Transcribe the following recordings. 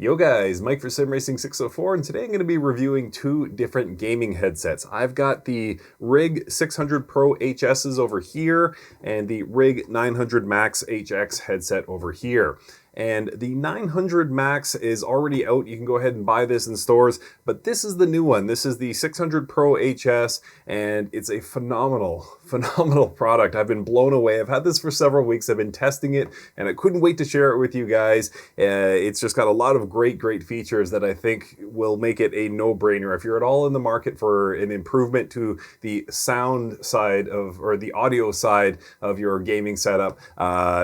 Yo guys, Mike for Sim Racing 604, and today I'm going to be reviewing two different gaming headsets. I've got the Rig 600 Pro HSs over here and the Rig 900 Max HX headset over here. And the 900 Max is already out. You can go ahead and buy this in stores, but this is the new one. This is the 600 Pro HS, and it's a phenomenal product. I've been blown away. I've had this for several weeks. I've been testing it, and I couldn't wait to share it with you guys. It's just got a lot of great features that I think will make it a no-brainer. If you're at all in the market for an improvement to the sound side of, or the audio side of your gaming setup,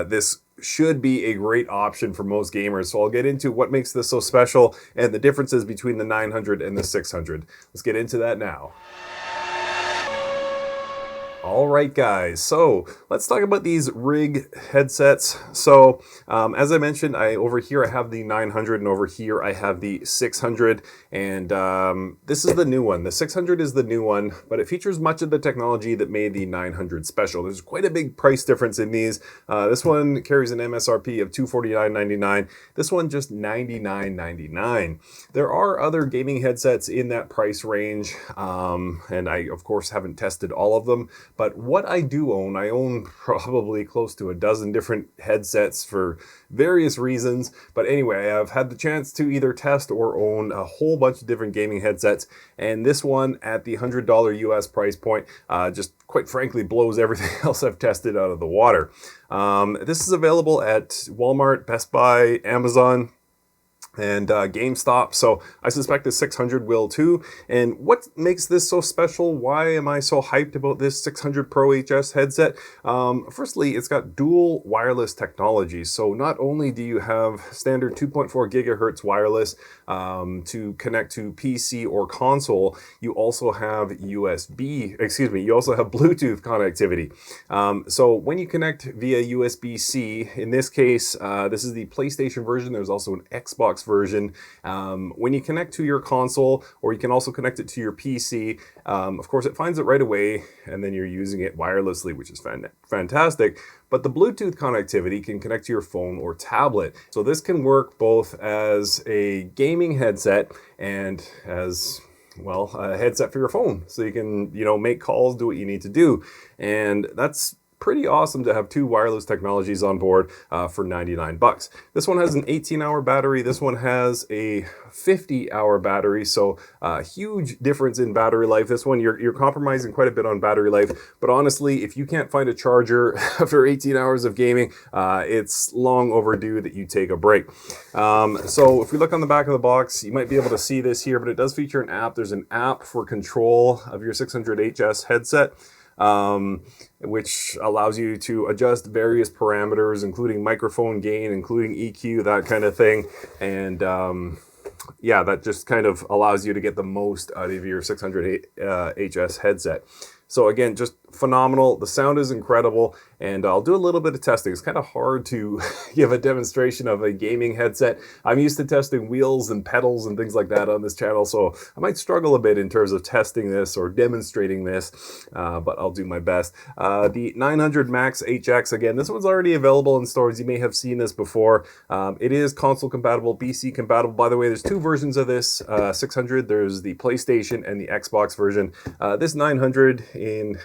this should be a great option for most gamers. So I'll get into what makes this so special and the differences between the 900 and the 600. Let's get into that now. All right, guys, so let's talk about these Rig headsets. So as I mentioned, over here I have the 900 and over here I have the 600, and this is the new one. The 600 is the new one, but it features much of the technology that made the 900 special. There's quite a big price difference in these. This one carries an MSRP of $249.99. This one just $99.99. There are other gaming headsets in that price range, and I of course haven't tested all of them. But what I do own, I own probably close to a dozen different headsets for various reasons. But anyway, I've had the chance to either test or own a whole bunch of different gaming headsets. And this one at the $100 US price point just quite frankly blows everything else I've tested out of the water. This is available at Walmart, Best Buy, Amazon, and GameStop, so I suspect the 600 will too. And what makes this so special? Why am I so hyped about this 600 Pro HS headset? Firstly, it's got dual wireless technology. So not only do you have standard 2.4 gigahertz wireless to connect to PC or console, you also have you also have Bluetooth connectivity. So when you connect via USB-C, in this case, this is the PlayStation version. There's also an Xbox version. When you connect to your console, or you can also connect it to your PC, of course it finds it right away, and then you're using it wirelessly, which is fantastic. But the Bluetooth connectivity can connect to your phone or tablet. So this can work both as a gaming headset and as, well, a headset for your phone. So you can, make calls, do what you need to do. And that's pretty awesome to have two wireless technologies on board for 99 bucks. This one has an 18-hour battery. This one has a 50-hour battery, so huge difference in battery life. This one, you're compromising quite a bit on battery life, but honestly, if you can't find a charger after 18 hours of gaming, it's long overdue that you take a break. So if we look on the back of the box, you might be able to see this here, but it does feature an app. There's an app for control of your 600 HS headset, which allows you to adjust various parameters, including microphone gain, including EQ, that kind of thing. And yeah, that just kind of allows you to get the most out of your 600 HS headset. So again, just phenomenal. The sound is incredible, and I'll do a little bit of testing. It's kind of hard to give a demonstration of a gaming headset. I'm used to testing wheels and pedals and things like that on this channel, so I might struggle a bit in terms of testing this or demonstrating this, but I'll do my best. The 900 Max HX, again, this one's already available in stores. You may have seen this before. It is console compatible, PC compatible. By the way, there's two versions of this 600. There's the PlayStation and the Xbox version. This 900 in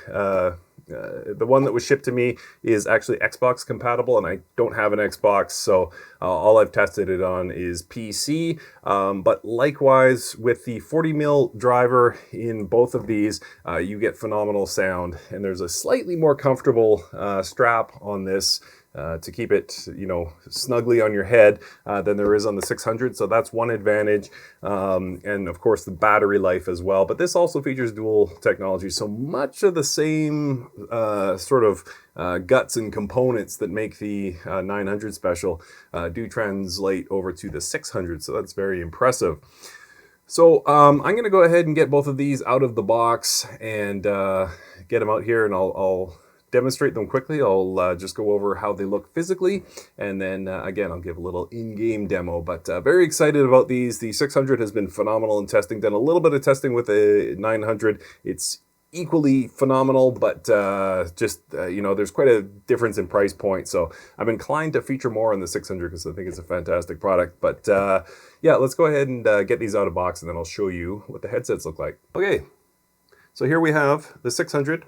the one that was shipped to me is actually Xbox compatible, and I don't have an Xbox, so all I've tested it on is PC. But likewise, with the 40mm driver in both of these, you get phenomenal sound, and there's a slightly more comfortable strap on this to keep it, snugly on your head than there is on the 600. So that's one advantage. And of course the battery life as well. But this also features dual technology. So much of the same sort of guts and components that make the 900 special do translate over to the 600. So that's very impressive. So I'm going to go ahead and get both of these out of the box and get them out here, and I'll demonstrate them quickly. I'll just go over how they look physically, and then again, I'll give a little in-game demo, but very excited about these. The 600 has been phenomenal in testing, done a little bit of testing with the 900. It's equally phenomenal, but there's quite a difference in price point. So I'm inclined to feature more on the 600 because I think it's a fantastic product. But yeah, let's go ahead and get these out of box, and then I'll show you what the headsets look like. Okay, so here we have the 600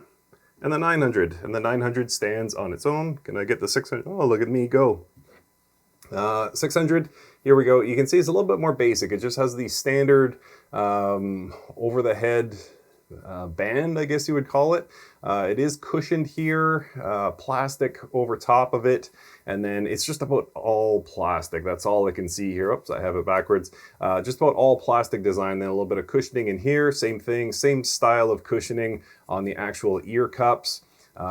and the 900, and the 900 stands on its own. Can I get the 600? Oh, look at me go. 600, here we go. You can see it's a little bit more basic. It just has the standard over the head band, I guess you would call it. It is cushioned here, plastic over top of it, and then it's just about all plastic. That's all I can see here. Oops, I have it backwards. Just about all plastic design, then a little bit of cushioning in here. Same thing, same style of cushioning on the actual ear cups.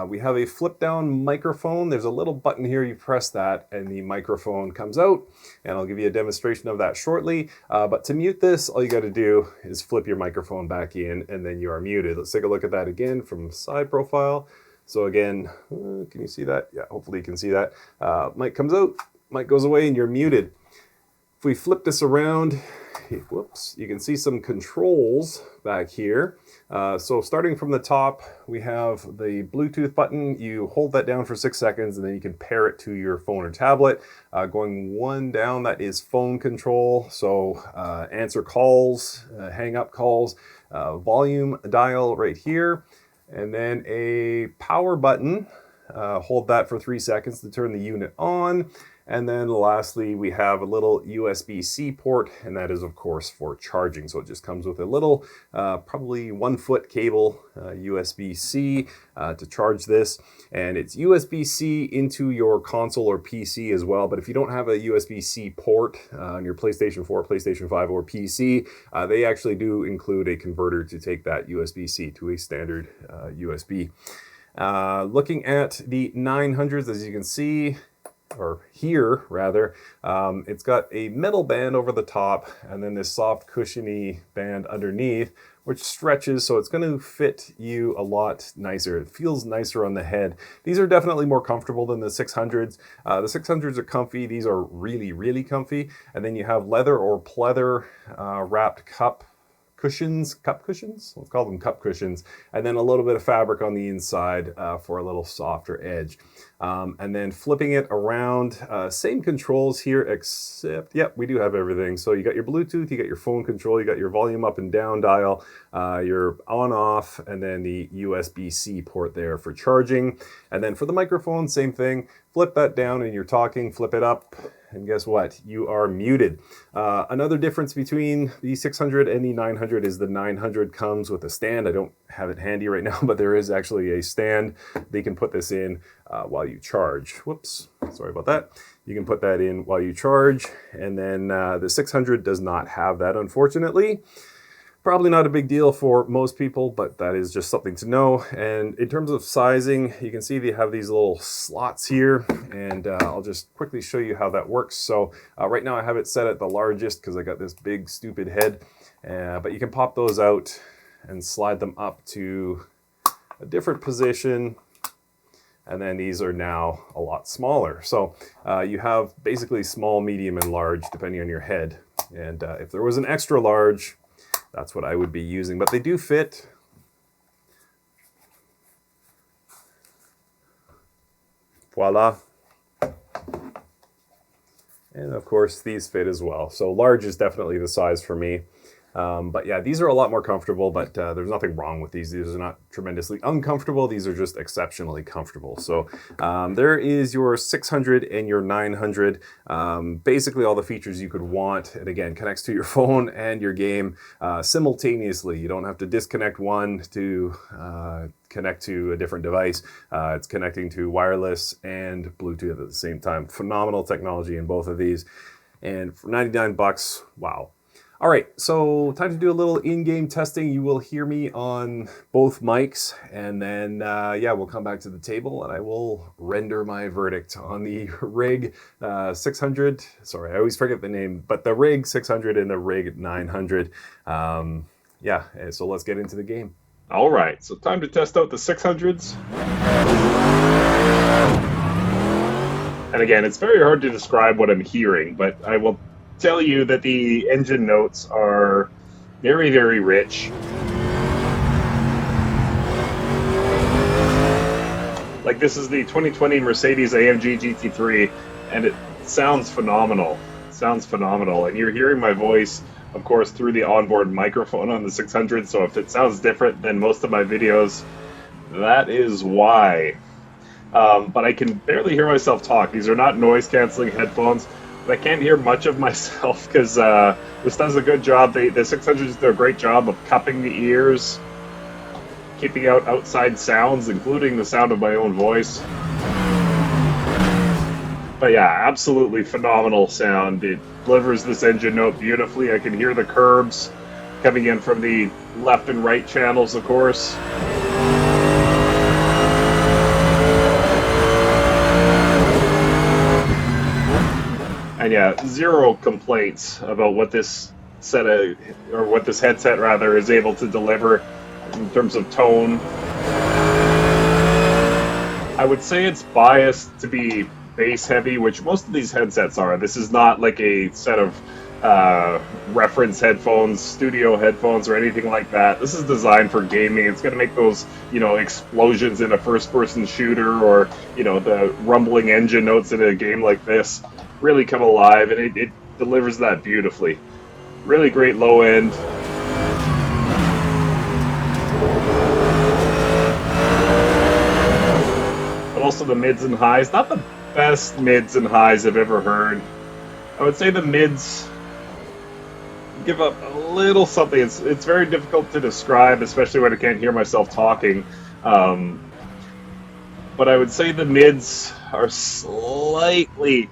We have a flip down microphone. There's a little button here, you press that and the microphone comes out, and I'll give you a demonstration of that shortly. But to mute this, all you got to do is flip your microphone back in and then you are muted. Let's take a look at that again from side profile. So again, can you see that? Yeah, hopefully you can see that. Mic comes out, mic goes away, and you're muted. If we flip this around, whoops, you can see some controls back here. So starting from the top, we have the Bluetooth button. You hold that down for 6 seconds and then you can pair it to your phone or tablet. Going one down, that is phone control. So answer calls, hang up calls, volume dial right here, and then a power button. Hold that for 3 seconds to turn the unit on. And then lastly, we have a little USB-C port, and that is of course for charging. So it just comes with a little, probably 1 foot cable, USB-C to charge this. And it's USB-C into your console or PC as well. But if you don't have a USB-C port on your PlayStation 4, PlayStation 5, or PC, they actually do include a converter to take that USB-C to a standard USB. Looking at the 900s, as you can see, or here rather, it's got a metal band over the top and then this soft cushiony band underneath, which stretches, so it's going to fit you a lot nicer. It feels nicer on the head. These are definitely more comfortable than the 600s. The 600s are comfy. These are really, really comfy. And then you have leather or pleather wrapped cup cushions, let's call them cup cushions, and then a little bit of fabric on the inside for a little softer edge. And then flipping it around, same controls here, except, yep, we do have everything. So you got your Bluetooth, you got your phone control, you got your volume up and down dial, your on off, and then the USB-C port there for charging. And then for the microphone, same thing, flip that down and you're talking, flip it up, and guess what? You are muted. Another difference between the 600 and the 900 is the 900 comes with a stand. I don't have it handy right now, but there is actually a stand. They can put this in while you charge. Whoops, sorry about that. You can put that in while you charge, and then the 600 does not have that, unfortunately. Probably not a big deal for most people, but that is just something to know. And in terms of sizing, you can see they have these little slots here, and I'll just quickly show you how that works. So right now I have it set at the largest because I got this big stupid head, but you can pop those out and slide them up to a different position. And then these are now a lot smaller. So you have basically small, medium, and large depending on your head. And if there was an extra large, that's what I would be using, but they do fit. Voila. And of course, these fit as well. So large is definitely the size for me. But yeah, these are a lot more comfortable, but there's nothing wrong with these. These are not tremendously uncomfortable. These are just exceptionally comfortable. So there is your 600 and your 900. Basically all the features you could want. And again, connects to your phone and your game simultaneously. You don't have to disconnect one to connect to a different device. It's connecting to wireless and Bluetooth at the same time. Phenomenal technology in both of these. And for 99 bucks, wow. All right, so time to do a little in-game testing. You will hear me on both mics, and then, yeah, we'll come back to the table and I will render my verdict on the Rig 600. Sorry, I always forget the name, but the Rig 600 and the Rig 900. Yeah, so let's get into the game. All right, so time to test out the 600s. And again, it's very hard to describe what I'm hearing, but I will tell you that the engine notes are very, very rich. Like, this is the 2020 Mercedes AMG GT3, and it sounds phenomenal. It sounds phenomenal. And you're hearing my voice, of course, through the onboard microphone on the 600, so if it sounds different than most of my videos, that is why. But I can barely hear myself talk. These are not noise-canceling headphones, but I can't hear much of myself because this does a good job. The 600s do a great job of cupping the ears, keeping out outside sounds, including the sound of my own voice. But yeah, absolutely phenomenal sound. It delivers this engine note beautifully. I can hear the curbs coming in from the left and right channels, of course. And yeah, zero complaints about what this what this headset rather is able to deliver in terms of tone. I would say it's biased to be bass heavy, which most of these headsets are. This is not like a set of reference headphones, studio headphones, or anything like that. This is designed for gaming. It's going to make those, explosions in a first-person shooter, or, the rumbling engine notes in a game like this really come alive, and it delivers that beautifully. Really great low end. But also the mids and highs. Not the best mids and highs I've ever heard. I would say the mids give up a little something. It's very difficult to describe, especially when I can't hear myself talking. But I would say the mids are slightly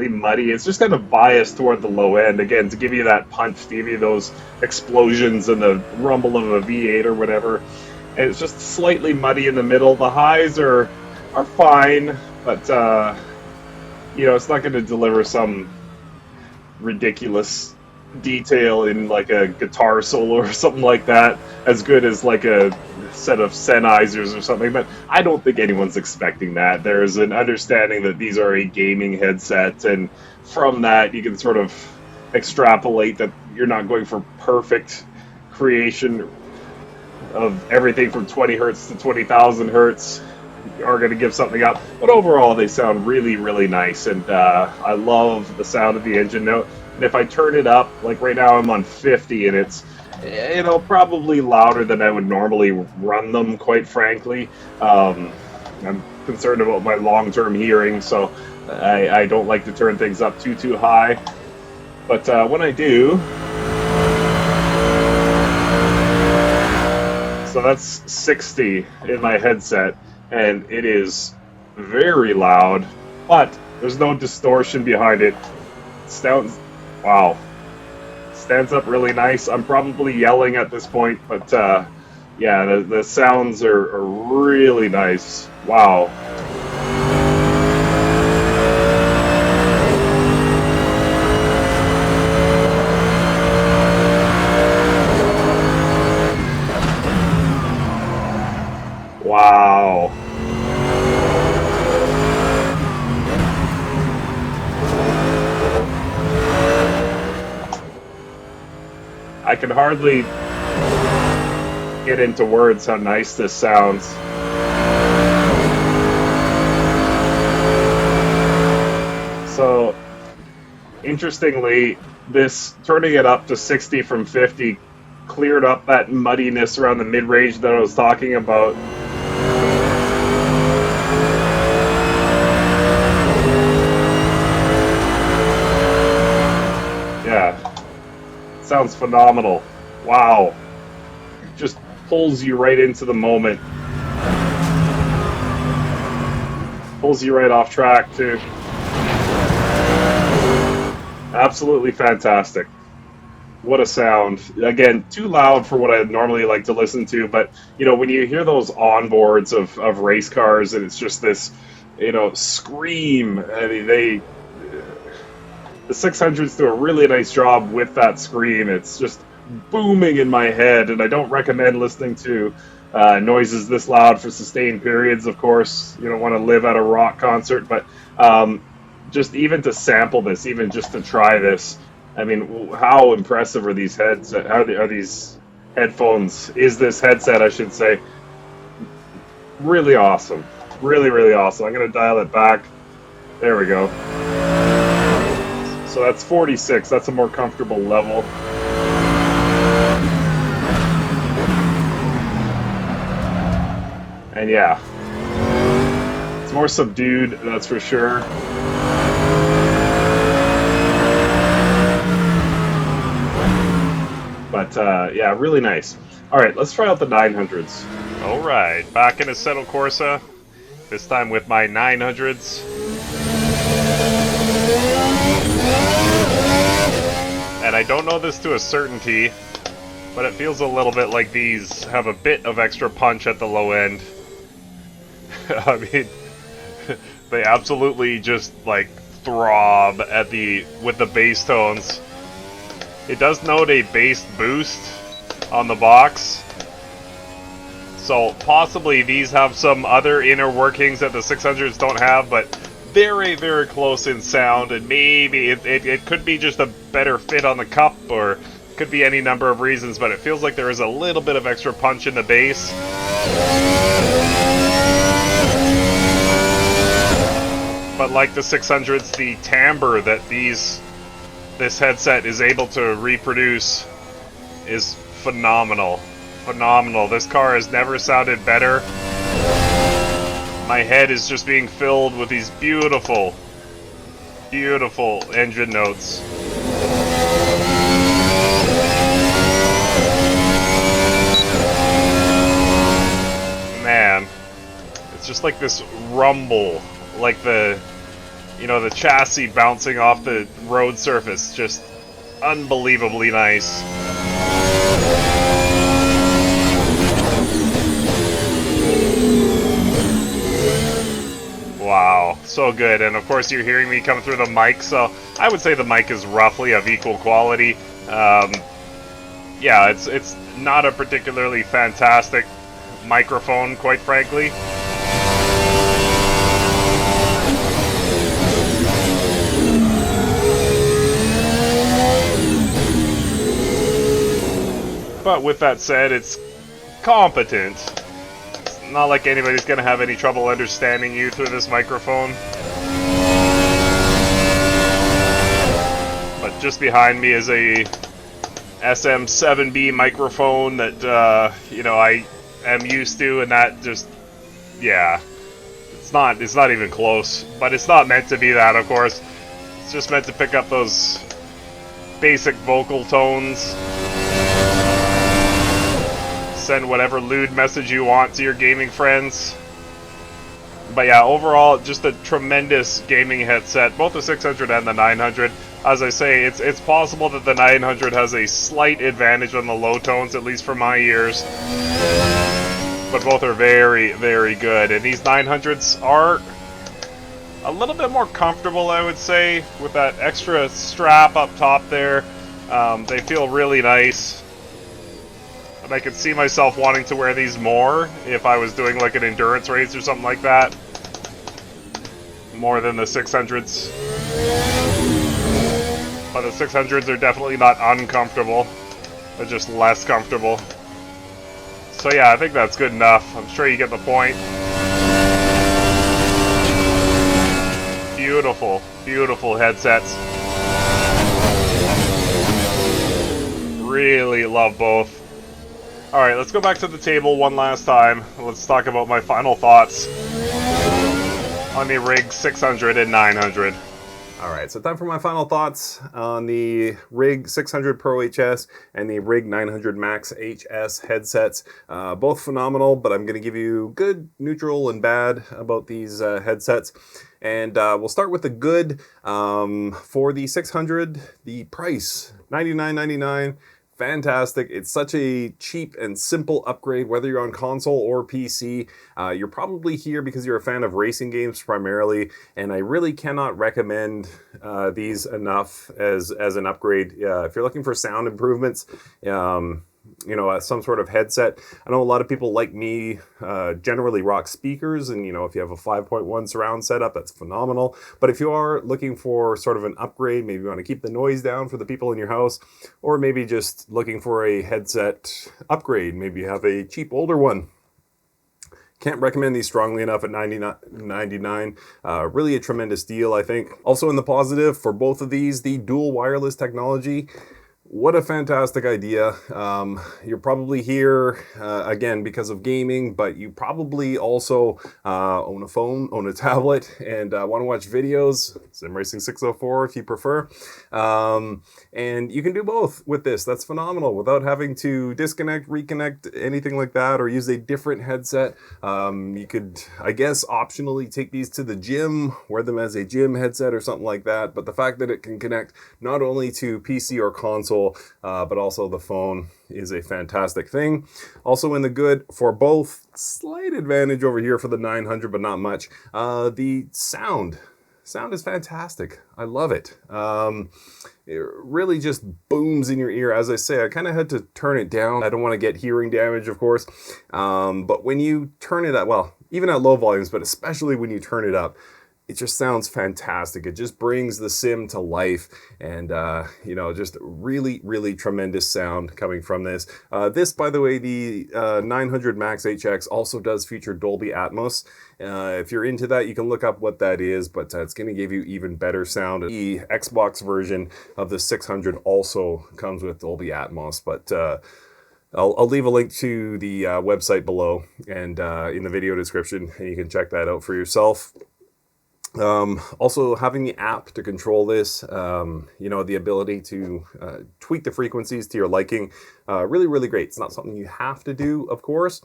muddy. It's just kind of biased toward the low end, again, to give you that punch, to give you those explosions and the rumble of a V8 or whatever. And it's just slightly muddy in the middle. The highs are fine, but it's not going to deliver some ridiculous detail in like a guitar solo or something like that as good as like a set of Sennheisers or something, but I don't think anyone's expecting that. There's an understanding that these are a gaming headset, and from that you can sort of extrapolate that you're not going for perfect creation of everything from 20 hertz to 20,000 hertz. You are going to give something up, but overall they sound really, really nice, and I love the sound of the engine note. And if I turn it up, like right now I'm on 50, and it's probably louder than I would normally run them, quite frankly. I'm concerned about my long-term hearing, so I don't like to turn things up too high. But when I do... So that's 60 in my headset, and it is very loud, but there's no distortion behind it. Wow. Stands up really nice. I'm probably yelling at this point, but yeah, the sounds are really nice. Wow. Wow. I can hardly get into words how nice this sounds. So, interestingly, this turning it up to 60 from 50 cleared up that muddiness around the mid-range that I was talking about. Yeah. Sounds phenomenal. Wow. Just pulls you right into the moment. Pulls you right off track, too. Absolutely fantastic. What a sound. Again, too loud for what I normally like to listen to, but, when you hear those onboards of race cars, and it's just this, scream, I mean, the 600s do a really nice job with that scream. It's just booming in my head, and I don't recommend listening to noises this loud for sustained periods, of course. You don't want to live at a rock concert, but just even to sample this, even just to try this, I mean, how impressive are these headsets? How are these headphones? Is this headset, I should say. Really awesome. Really, really awesome. I'm going to dial it back. There we go. So that's 46. That's a more comfortable level. And yeah, it's more subdued, that's for sure. But yeah, really nice. All right, let's try out the 900s. All right, back in Assetto Corsa, this time with my 900s. And I don't know this to a certainty, but it feels a little bit like these have a bit of extra punch at the low end. I mean, they absolutely just like throb at with the bass tones. It does note a bass boost on the box, so possibly these have some other inner workings that the 600s don't have, but very, very close in sound, and maybe it could be just a better fit on the cup, or could be any number of reasons, but it feels like there is a little bit of extra punch in the bass. But like the 600s, the timbre that this headset is able to reproduce is phenomenal. Phenomenal. This car has never sounded better. My head is just being filled with these beautiful, beautiful engine notes. Man, it's just like this rumble, like the chassis bouncing off the road surface, just unbelievably nice. Wow, so good. And of course you're hearing me come through the mic, so I would say the mic is roughly of equal quality. Yeah, it's not a particularly fantastic microphone, quite frankly. But with that said, it's competent. It's not like anybody's going to have any trouble understanding you through this microphone. But just behind me is a SM7B microphone that, I am used to, and that just, yeah, it's not even close. But it's not meant to be that, of course. It's just meant to pick up those basic vocal tones. Send whatever lewd message you want to your gaming friends. But yeah, overall, just a tremendous gaming headset, both the 600 and the 900. As I say, it's possible that the 900 has a slight advantage on the low tones, at least for my ears. But both are very, very good. And these 900s are a little bit more comfortable, I would say, with that extra strap up top there. They feel really nice. And I could see myself wanting to wear these more if I was doing like an endurance race or something like that. More than the 600s. But the 600s are definitely not uncomfortable. They're just less comfortable. So yeah, I think that's good enough. I'm sure you get the point. Beautiful, beautiful headsets. Really love both. Alright, let's go back to the table one last time. Let's talk about my final thoughts on the Rig 600 and 900. Alright, so time for my final thoughts on the Rig 600 Pro HS and the Rig 900 Max HS headsets. Both phenomenal, but I'm going to give you good, neutral, and bad about these headsets. And we'll start with the good. For the 600, the price, $99.99. Fantastic. It's such a cheap and simple upgrade, whether you're on console or PC. You're probably here because you're a fan of racing games primarily, and I really cannot recommend these enough as an upgrade. If you're looking for sound improvements, some sort of headset. I know a lot of people like me generally rock speakers, and if you have a 5.1 surround setup, that's phenomenal. But if you are looking for sort of an upgrade, maybe you want to keep the noise down for the people in your house, or maybe just looking for a headset upgrade, maybe you have a cheap older one, Can't recommend these strongly enough at $99.99. Really a tremendous deal, I think. Also in the positive for both of these, the dual wireless technology. What a fantastic idea. You're probably here, again, because of gaming, but you probably also own a phone, own a tablet, and want to watch videos. Sim Racing 604 if you prefer. And you can do both with this. That's phenomenal without having to disconnect, reconnect, anything like that, or use a different headset. You could, I guess, optionally take these to the gym, wear them as a gym headset or something like that. But the fact that it can connect not only to PC or console, but also the phone is a fantastic thing. Also in the good for both, slight advantage over here for the 900, but not much. The sound is fantastic. I love it. It really just booms in your ear. As I say, I kind of had to turn it down. I don't want to get hearing damage, of course. But when you turn it up, well, even at low volumes, but especially when you turn it up, it just sounds fantastic. It just brings the sim to life, and just really, really tremendous sound coming from this. This, by the way, the 900 Max HX also does feature Dolby Atmos. If you're into that, you can look up what that is, but it's going to give you even better sound. The Xbox version of the 600 also comes with Dolby Atmos, but I'll leave a link to the website below and in the video description, and you can check that out for yourself. Also having the app to control this, the ability to tweak the frequencies to your liking, really, really great. It's not something you have to do, of course,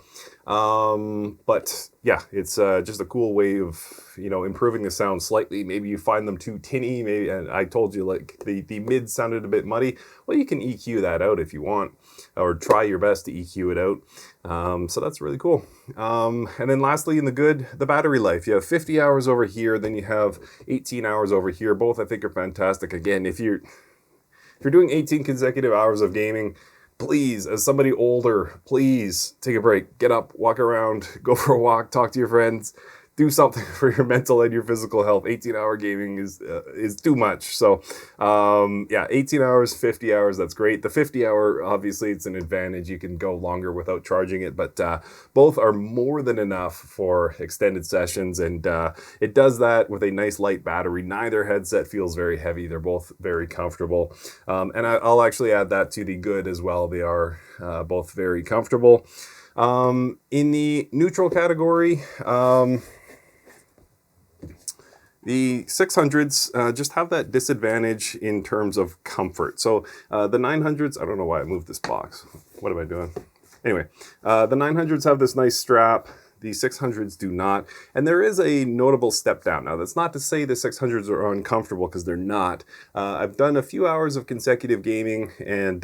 but yeah, it's just a cool way of, improving the sound slightly. Maybe you find them too tinny, maybe, and I told you like the mid sounded a bit muddy. Well, you can EQ that out if you want, or try your best to EQ it out. So that's really cool. And then lastly, in the good, the battery life. You have 50 hours over here, then you have 18 hours over here. Both I think are fantastic. Again, if you're doing 18 consecutive hours of gaming, please, as somebody older, please take a break. Get up, walk around, go for a walk, talk to your friends. Do something for your mental and your physical health. 18-hour gaming is too much. So, 18 hours, 50 hours, that's great. The 50-hour, obviously, it's an advantage. You can go longer without charging it, but both are more than enough for extended sessions, and it does that with a nice light battery. Neither headset feels very heavy. They're both very comfortable, and I'll actually add that to the good as well. They are both very comfortable. In the neutral category, the 600s just have that disadvantage in terms of comfort. So the 900s, I don't know why I moved this box. What am I doing? Anyway, the 900s have this nice strap. The 600s do not. And there is a notable step down. Now, that's not to say the 600s are uncomfortable, because they're not. I've done a few hours of consecutive gaming and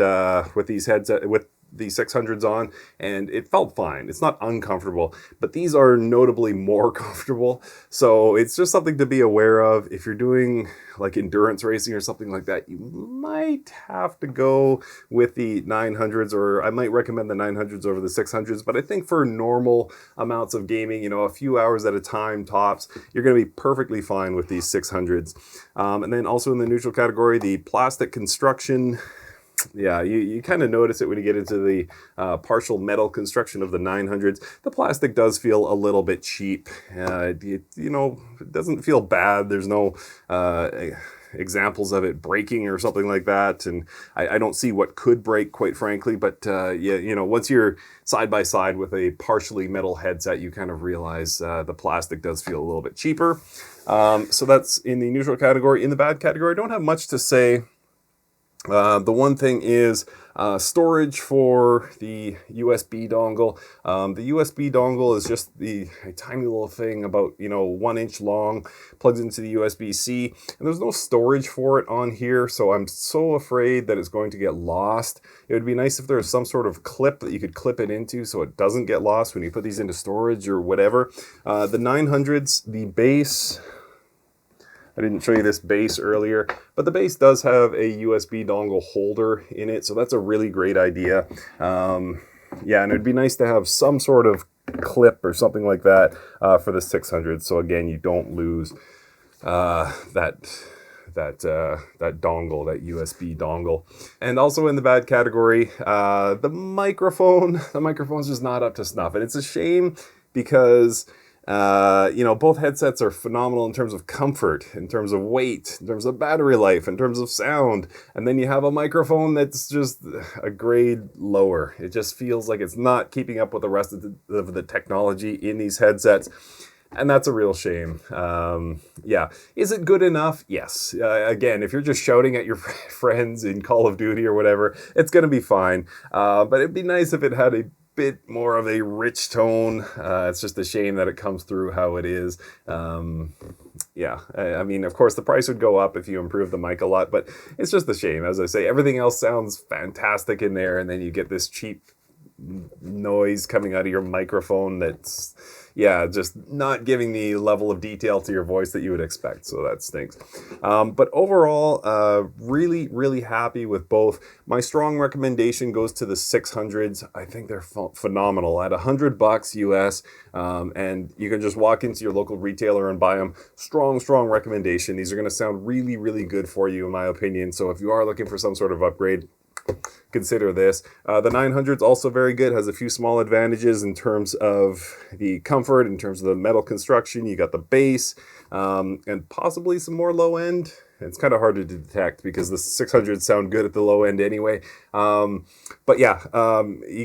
with these headsets, with the 600s on, and it felt fine. It's not uncomfortable, but these are notably more comfortable. So it's just something to be aware of. If you're doing like endurance racing or something like that, you might have to go with the 900s, or I might recommend the 900s over the 600s. But I think for normal amounts of gaming, a few hours at a time tops, you're going to be perfectly fine with these 600s. And then also in the neutral category, the plastic construction. Yeah, you kind of notice it when you get into the partial metal construction of the 900s. The plastic does feel a little bit cheap. It doesn't feel bad. There's no examples of it breaking or something like that. And I don't see what could break, quite frankly. But once you're side by side with a partially metal headset, you kind of realize the plastic does feel a little bit cheaper. So that's in the neutral category. In the bad category, I don't have much to say. The one thing is storage for the USB dongle. The USB dongle is just a tiny little thing about 1 inch long, plugs into the USB-C, and there's no storage for it on here, so I'm so afraid that it's going to get lost. It would be nice if there was some sort of clip that you could clip it into so it doesn't get lost when you put these into storage or whatever. The 900s, the base, I didn't show you this base earlier, but the base does have a USB dongle holder in it, so that's a really great idea. And it'd be nice to have some sort of clip or something like that for the 600, so again, you don't lose that dongle, that USB dongle. And also in the bad category, the microphone's just not up to snuff, and it's a shame. because both headsets are phenomenal in terms of comfort, in terms of weight, in terms of battery life, in terms of sound. And then you have a microphone that's just a grade lower. It just feels like it's not keeping up with the rest of the technology in these headsets. And that's a real shame. Is it good enough? Yes. Again, if you're just shouting at your friends in Call of Duty or whatever, it's going to be fine. But it'd be nice if it had a bit more of a rich tone. It's just a shame that it comes through how it is. I mean, of course, the price would go up if you improve the mic a lot, but it's just a shame. As I say, everything else sounds fantastic in there, and then you get this cheap noise coming out of your microphone that's just not giving the level of detail to your voice that you would expect. So that stinks. But overall, really, really happy with both. My strong recommendation goes to the 600s. I think they're phenomenal at $100 US. And you can just walk into your local retailer and buy them. Strong recommendation. These are going to sound really, really good for you, in my opinion. So if you are looking for some sort of upgrade, consider this. The 900 is also very good, has a few small advantages in terms of the comfort, in terms of the metal construction. You got the bass, and possibly some more low end. It's kind of hard to detect because the 600s sound good at the low end anyway. You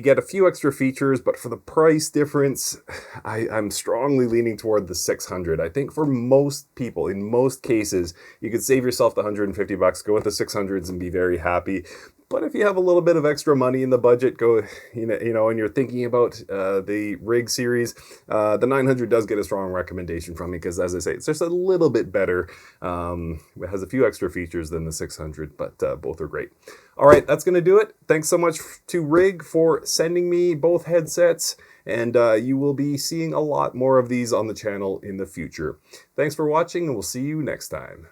get a few extra features, but for the price difference, I'm strongly leaning toward the 600. I think for most people, in most cases, you could save yourself the $150, go with the 600s and be very happy. But if you have a little bit of extra money in the budget, and you're thinking about the Rig series, the 900 does get a strong recommendation from me because, as I say, it's just a little bit better. It has a few extra features than the 600, but both are great. All right, that's going to do it. Thanks so much to Rig for sending me both headsets, and you will be seeing a lot more of these on the channel in the future. Thanks for watching, and we'll see you next time.